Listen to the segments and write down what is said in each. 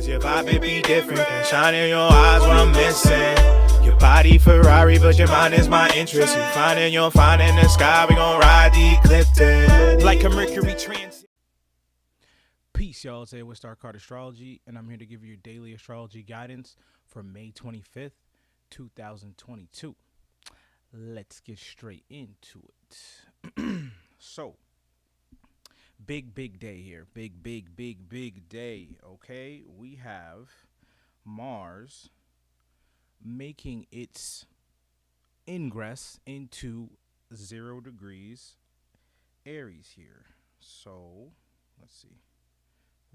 Cause your vibe it be different. Can shine in your eyes what I'm missing. Your body Ferrari, but your mind is my interest. You finding your find in the sky, we gon' ride the eclipse like a Mercury transit. Peace, y'all. Today with Star Card Astrology, and I'm here to give you your daily astrology guidance for May 25th, 2022. Let's get straight into it. So, big day here. Big day, okay? We have Mars making its ingress into 0 degrees Aries here. So, let's see.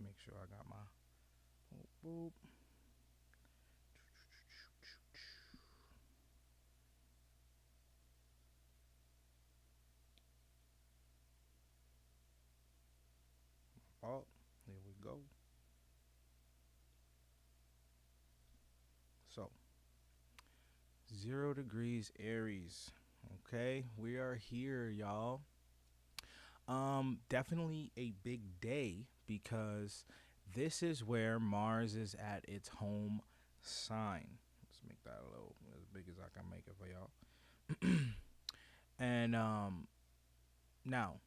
Make sure I got my boop. Oh, there we go. So, 0 degrees Aries. Okay, we are here, y'all. Definitely a big day because this is where Mars is at its home sign. Let's make that a little as big as I can make it for y'all. And now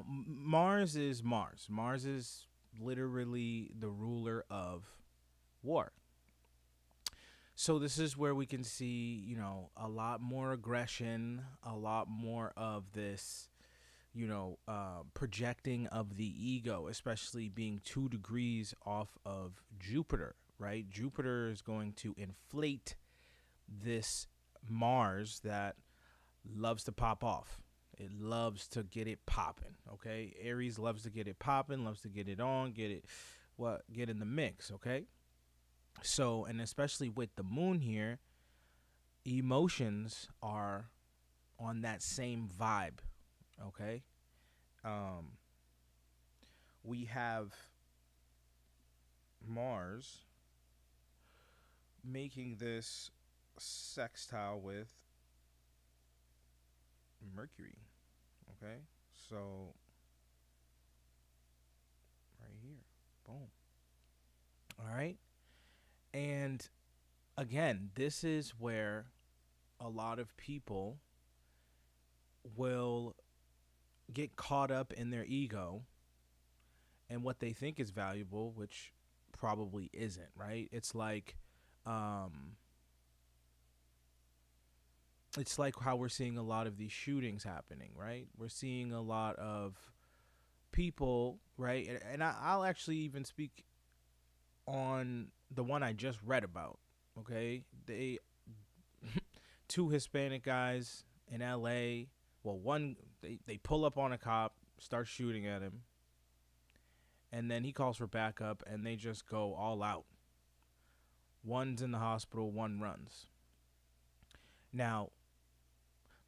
Mars is Mars. Mars is literally the ruler of war. So this is where we can see, a lot more aggression, a lot more of this, projecting of the ego, especially being 2 degrees off of Jupiter, right? Jupiter is going to inflate this Mars that loves to pop off. It loves to get it popping, okay? Aries loves to get it popping, loves to get it on, get in the mix, okay? So, and especially with the moon here, emotions are on that same vibe, okay? We have Mars making this sextile with Mercury, okay? So, right here, boom. All right? And again, this is where a lot of people will get caught up in their ego and what they think is valuable, which probably isn't, right? It's like how we're seeing a lot of these shootings happening, right? We're seeing a lot of people, right? And I'll actually even speak on the one I just read about, okay? They 2 Hispanic guys in LA. Well, one they pull up on a cop, start shooting at him, and then he calls for backup and they just go all out. One's in the hospital, one runs. Now,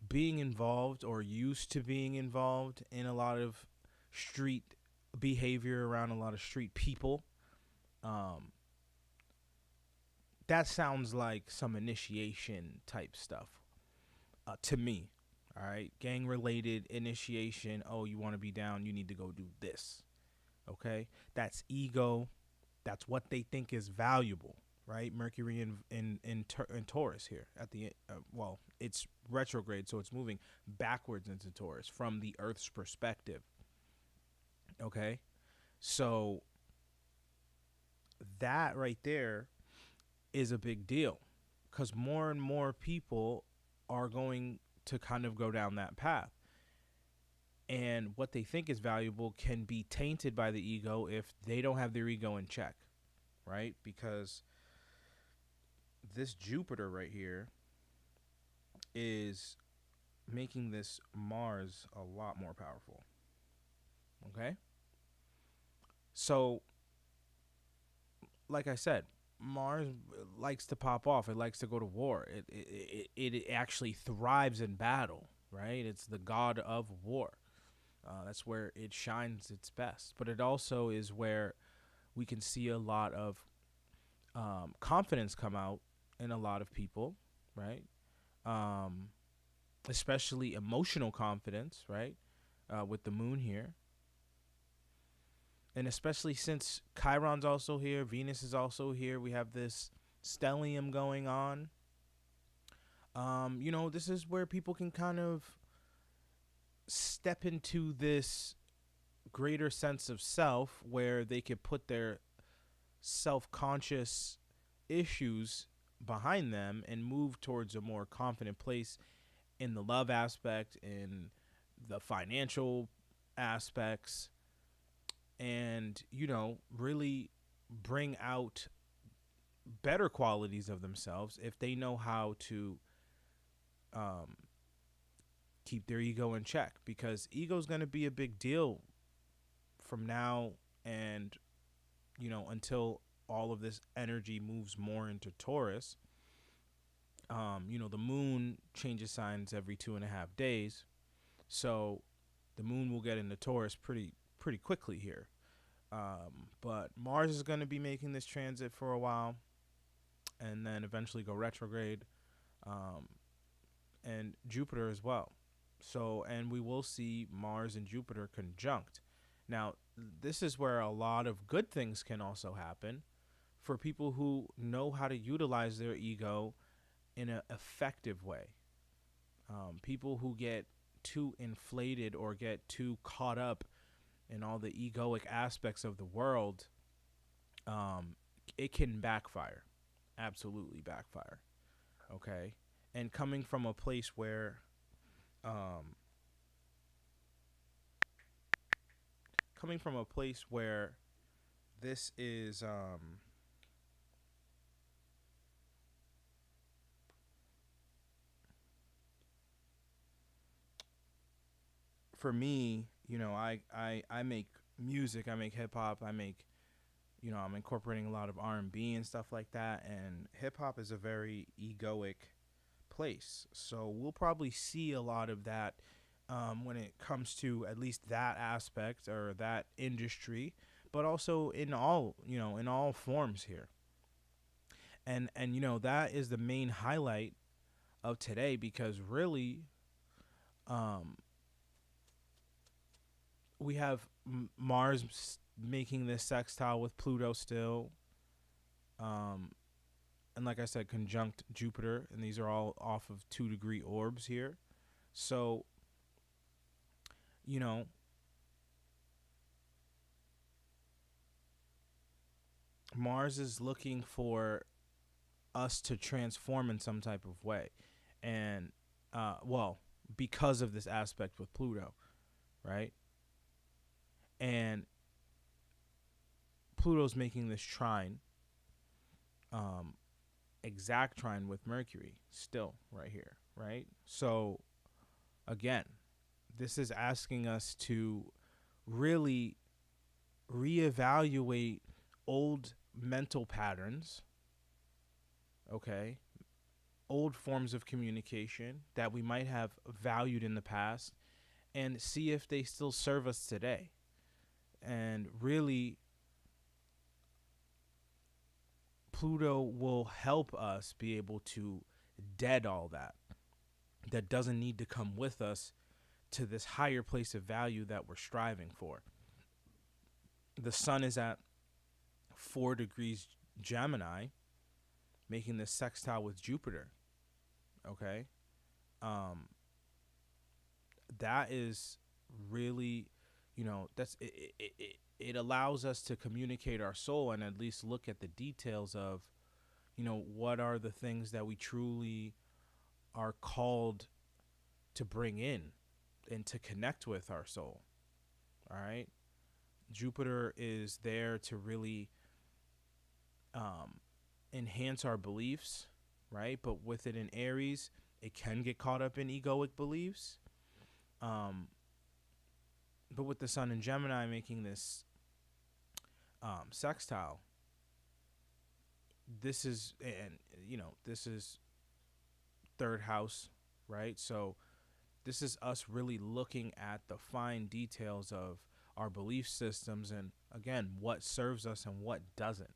being involved or used to being involved in a lot of street behavior around a lot of street people, that sounds like some initiation type stuff to me. All right, gang related initiation. Oh, you want to be down, you need to go do this. Okay, that's ego. That's what they think is valuable, right? Mercury in Taurus here at the it's retrograde, so it's moving backwards into Taurus from the Earth's perspective. Okay, so that right there is a big deal because more and more people are going to kind of go down that path. And what they think is valuable can be tainted by the ego if they don't have their ego in check, right? Because this Jupiter right here is making this Mars a lot more powerful, okay? So, like I said, Mars likes to pop off. It likes to go to war. It actually thrives in battle, right? It's the god of war. That's where it shines its best. But it also is where we can see a lot of confidence come out in a lot of people, right? Especially emotional confidence, right? With the moon here. And especially since Chiron's also here, Venus is also here, we have this stellium going on. This is where people can kind of step into this greater sense of self where they could put their self-conscious issues behind them and move towards a more confident place in the love aspect, in the financial aspects, and really bring out better qualities of themselves if they know how to um, keep their ego in check, because ego is going to be a big deal from now and until all of this energy moves more into Taurus. The moon changes signs every 2.5 days, so the moon will get into Taurus pretty quickly here. But Mars is going to be making this transit for a while, and then eventually go retrograde, and Jupiter as well. So, and we will see Mars and Jupiter conjunct. Now, this is where a lot of good things can also happen for people who know how to utilize their ego in an effective way. People who get too inflated or get too caught up in all the egoic aspects of the world, it can backfire. Absolutely backfire. Okay? And coming from a place where this is for me, I make music, I make hip hop, I'm incorporating a lot of R&B and stuff like that, and hip hop is a very egoic place. So we'll probably see a lot of that when it comes to at least that aspect or that industry, but also in all forms here. And that is the main highlight of today, because really um we have Mars making this sextile with Pluto still, um and like I said, conjunct Jupiter, and these are all off of 2-degree orbs here. So you know Mars is looking for us to transform in some type of way, and well, because of this aspect with Pluto, right? And Pluto's making this trine, um, exact trine with Mercury still right here, right? So again, this is asking us to really reevaluate old mental patterns, okay? Old forms of communication that we might have valued in the past, and see if they still serve us today. And really, Pluto will help us be able to dead all that doesn't need to come with us to this higher place of value that we're striving for. The sun is at 4 degrees Gemini, making this sextile with Jupiter. Okay. Um, that is really, that's it allows us to communicate our soul and at least look at the details of, what are the things that we truly are called to bring in and to connect with our soul. All right. Jupiter is there to really enhance our beliefs, right? But with it in Aries, it can get caught up in egoic beliefs. But with the sun in Gemini making this sextile, this is, and this is third house, right? So this is us really looking at the fine details of our belief systems, and again, what serves us and what doesn't.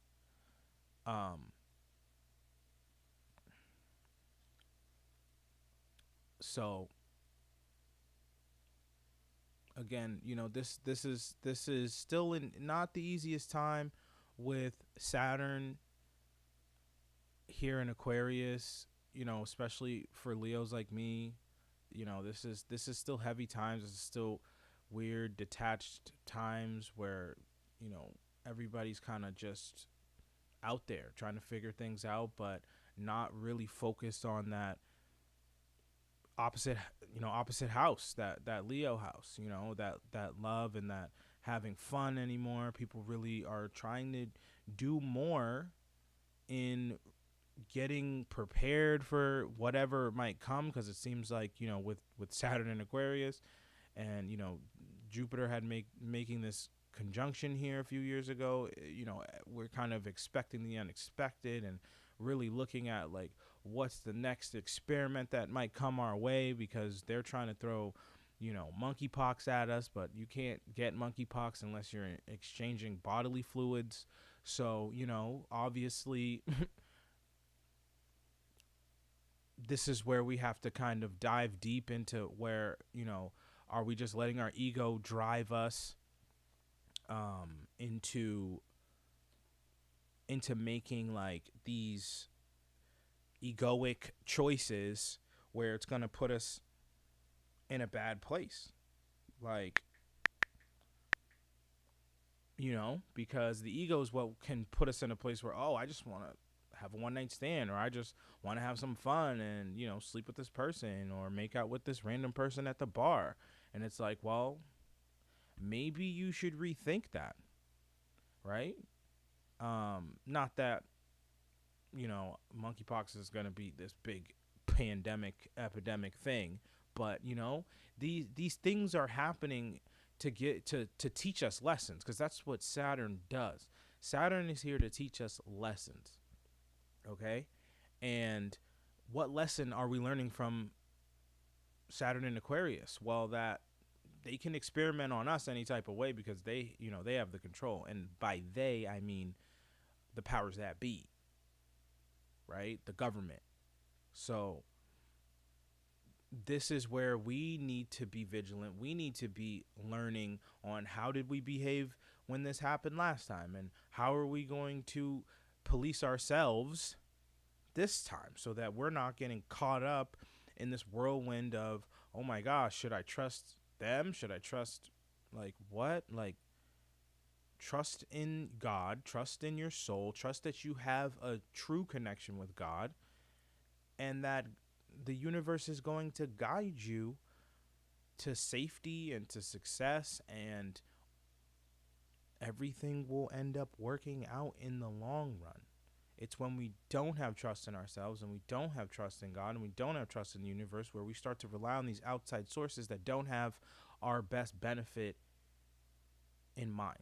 So again, this is still in not the easiest time with Saturn here in Aquarius, especially for Leos like me. This is still heavy times. This is still weird detached times where, you know, everybody's kind of just out there trying to figure things out, but not really focused on that opposite opposite house, that Leo house, that love and that having fun anymore. People really are trying to do more in getting prepared for whatever might come, because it seems like, with Saturn in Aquarius, and Jupiter had making this conjunction here a few years ago. We're kind of expecting the unexpected and really looking at, like, what's the next experiment that might come our way, because they're trying to throw monkeypox at us, but you can't get monkeypox unless you're exchanging bodily fluids. So obviously this is where we have to kind of dive deep into where, are we just letting our ego drive us into making, like, these egoic choices where it's going to put us in a bad place, like, because the ego is what can put us in a place where, oh, I just want to have a one night stand, or I just want to have some fun and sleep with this person or make out with this random person at the bar. And it's like, well, maybe you should rethink that, right? Not that monkeypox is going to be this big pandemic epidemic thing, but these things are happening to get to teach us lessons, because that's what Saturn does. Saturn is here to teach us lessons, okay? And what lesson are we learning from Saturn in Aquarius? Well, that they can experiment on us any type of way, because they have the control, and by they I mean the powers that be, right? The government. So this is where we need to be vigilant. We need to be learning on how did we behave when this happened last time, and how are we going to police ourselves this time, so that we're not getting caught up in this whirlwind of, oh my gosh, should I trust them? Should I trust, like, what? Like, trust in God, trust in your soul, trust that you have a true connection with God, and that the universe is going to guide you to safety and to success, and everything will end up working out in the long run. It's when we don't have trust in ourselves, and we don't have trust in God, and we don't have trust in the universe, where we start to rely on these outside sources that don't have our best benefit in mind.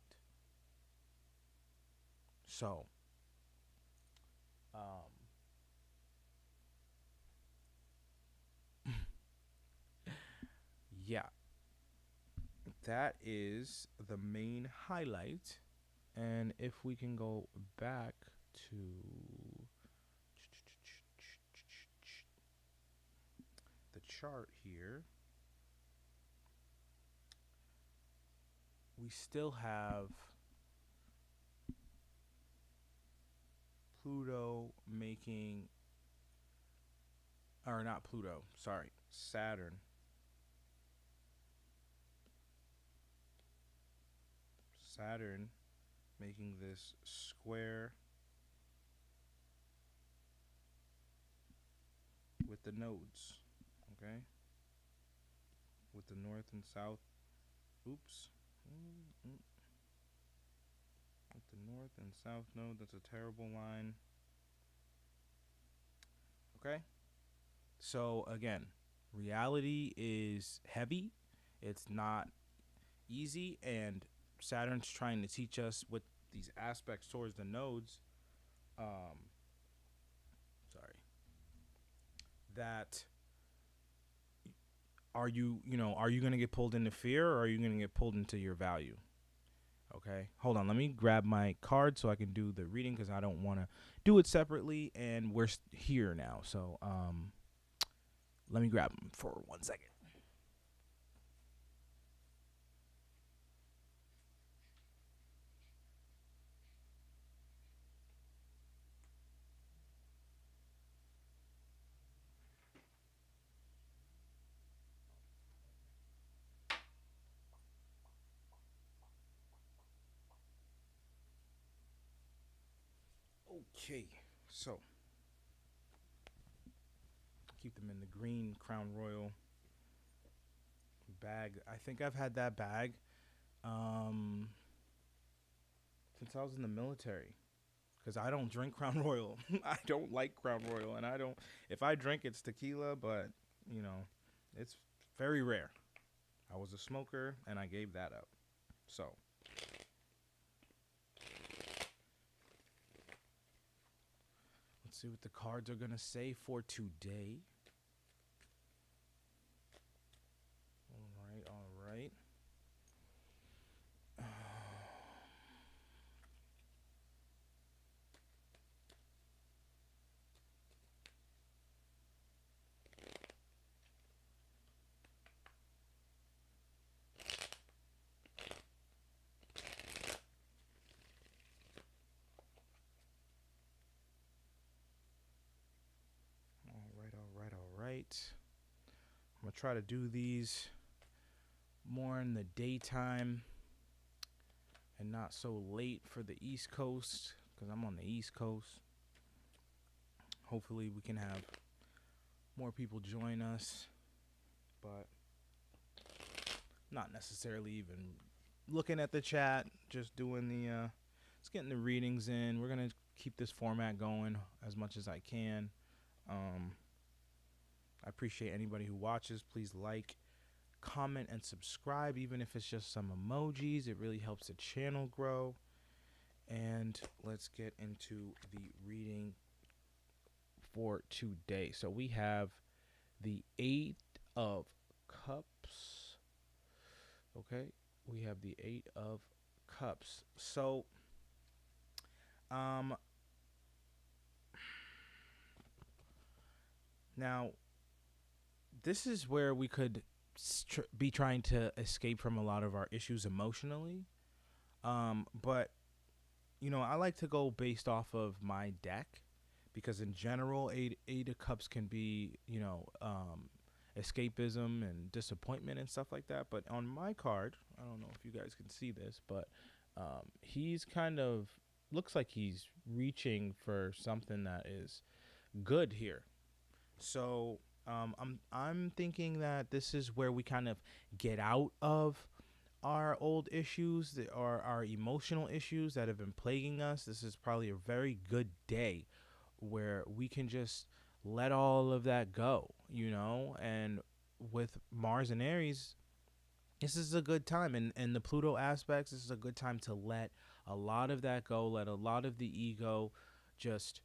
So, yeah, that is the main highlight. And if we can go back to the chart here, we still have Pluto making, or not Pluto, sorry, Saturn. Saturn making this square with the nodes, okay? With the north and south, oops. With the north and south node, that's a terrible line. Okay? So, again, reality is heavy. It's not easy, and Saturn's trying to teach us with these aspects towards the nodes, sorry, that are you going to get pulled into fear, or are you going to get pulled into your value? Okay, hold on, let me grab my card so I can do the reading, because I don't want to do it separately, and we're here now. So let me grab them for 1 second. Okay, so keep them in the green Crown Royal bag. I think I've had that bag since I was in the military, because I don't drink Crown Royal. I don't like Crown Royal, and I don't. If I drink, it's tequila, but you know, it's very rare. I was a smoker, and I gave that up. So. Let's see what the cards are going to say for today. All right. All right. I'm going to try to do these more in the daytime and not so late for the East Coast, because I'm on the East Coast. Hopefully we can have more people join us, but not necessarily even looking at the chat, just doing the just getting the readings in. We're going to keep this format going as much as I can. I appreciate anybody who watches. Please like, comment, and subscribe, even if it's just some emojis. It really helps the channel grow. And let's get into the reading for today. So we have the 8 of Cups. Okay, we have the 8 of Cups. So now this is where we could be trying to escape from a lot of our issues emotionally. But, you know, I like to go based off of my deck, because in general, eight of Cups can be, you know, escapism and disappointment and stuff like that. But on my card, I don't know if you guys can see this, but he's kind of looks like he's reaching for something that is good here. So I'm thinking that this is where we kind of get out of our old issues, or our emotional issues that have been plaguing us. This is probably a very good day where we can just let all of that go, you know. And with Mars and Aries, this is a good time, and the Pluto aspects, this is a good time to let a lot of that go, let a lot of the ego just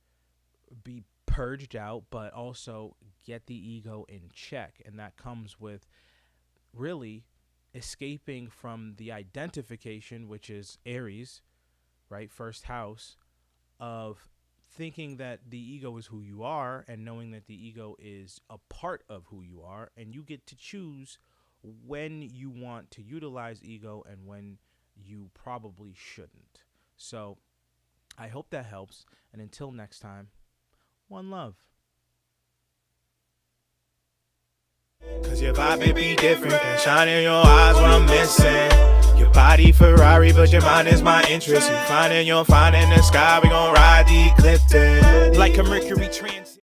be purged out, but also get the ego in check. And that comes with really escaping from the identification, which is Aries, right? First house, of thinking that the ego is who you are, and knowing that the ego is a part of who you are, and you get to choose when you want to utilize ego and when you probably shouldn't. So I hope that helps, and until next time, one love. Cause your vibe it be different, and shine in your eyes what I'm missing. Your body Ferrari, but your mind is my interest. You find in the sky, we gon' ride the eclipse like a Mercury transit.